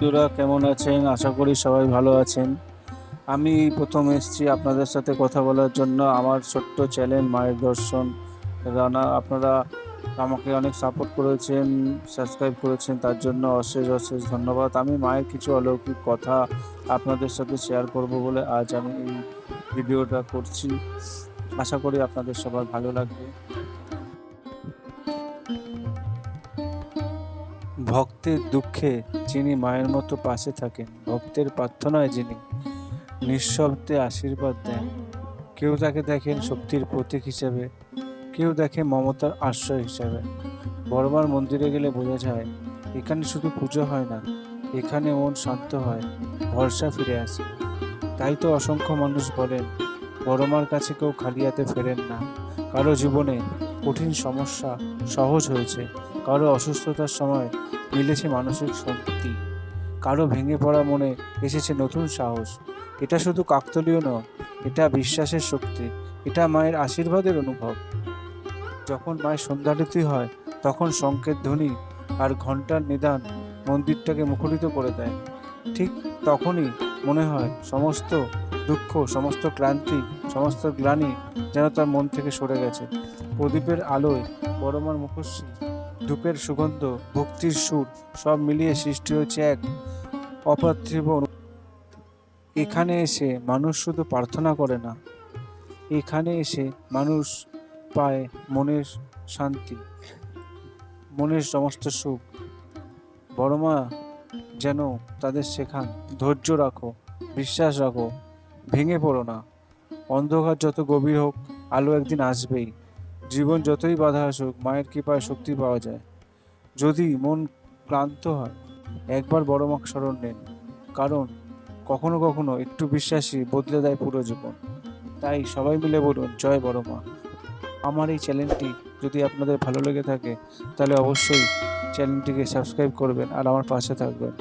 বন্ধুরা কেমন আছেন? আশা করি সবাই ভালো আছেন। আমি প্রথম এসেছি আপনাদের সাথে কথা বলার জন্য আমার ছোট্ট চ্যানেল মায়ের দর্শন রানা। আপনারা আমাকে অনেক সাপোর্ট করেছেন, সাবস্ক্রাইব করেছেন, তার জন্য অশেষ অশেষ ধন্যবাদ। আমি মায়ের কিছু অলৌকিক কথা আপনাদের সাথে শেয়ার করব বলে আজ আমি এই ভিডিওটা করছি। আশা করি আপনাদের সবার ভালো লাগবে। ভক্তের দুঃখে যিনি মায়ের মতো পাশে থাকেন, ভক্তের প্রার্থনায় যিনি নিঃশব্দে আশীর্বাদ দেন, কেউ তাকে দেখেন শক্তির প্রতীক হিসেবে, কেউ দেখে মমতার আশ্রয় হিসেবে। বড়মার মন্দিরে গেলে বোঝা যায় এখানে শুধু পুজো হয় না, এখানে মন শান্ত হয়, ভরসা ফিরে আসে। তাই তো অসংখ্য মানুষ বলেন বড়মার কাছে কেউ খালি হাতে ফেরেন না। কারো জীবনে কঠিন সমস্যা সহজ হয়েছে, কারো অসুস্থতার সময় মিলেছে মানসিক শান্তি, কারো ভেঙে পড়া মনে এসেছে নতুন সাহস। এটা শুধু কাকতালীয় নয়, এটা বিশ্বাসের শক্তি, এটা মায়ের আশীর্বাদের অনুভব। যখন মায়ের সন্ধ্যারতি হয় তখন শঙ্খের ধ্বনি আর ঘণ্টার নিদান মন্দিরটাকে মুখরিত করে দেয়। ঠিক তখনই মনে হয় সমস্ত দুঃখ, সমস্ত ক্লান্তি, সমস্ত গ্লানি যেন তার মন থেকে সরে গেছে। প্রদীপের আলোয় বড়মার মুখশ্রী, ধূপের সুগন্ধ, ভক্তির সুর সব মিলিয়ে সৃষ্টি হয়েছে এক অপার্থিব এখানে এসে মানুষ শুধু প্রার্থনা করে না, এখানে এসে মানুষ পায় মনের শান্তি, মনের সমস্ত সুখ। বড়মা যেন তাদের শেখান ধৈর্য রাখো, বিশ্বাস রাখো, ভেঙে পড়ো না। অন্ধকার যত গভীর হোক আলো একদিন আসবেই। জীবন যতই বাধা আসুক মায়ের কৃপায় শক্তি পাওয়া যায়। যদি মন ক্লান্ত হয় একবার বড়মাকে স্মরণ নিন, কারণ কখনো কখনো একটু বিশ্বাসই বদলে দেয় পুরো জীবন। তাই সবাই মিলে বলুন জয় বড়মা। আমার এই চ্যানেলটি যদি আপনাদের ভালো লেগে থাকে তাহলে অবশ্যই চ্যানেলটিকে সাবস্ক্রাইব করবেন আর আমার পাশে থাকবেন।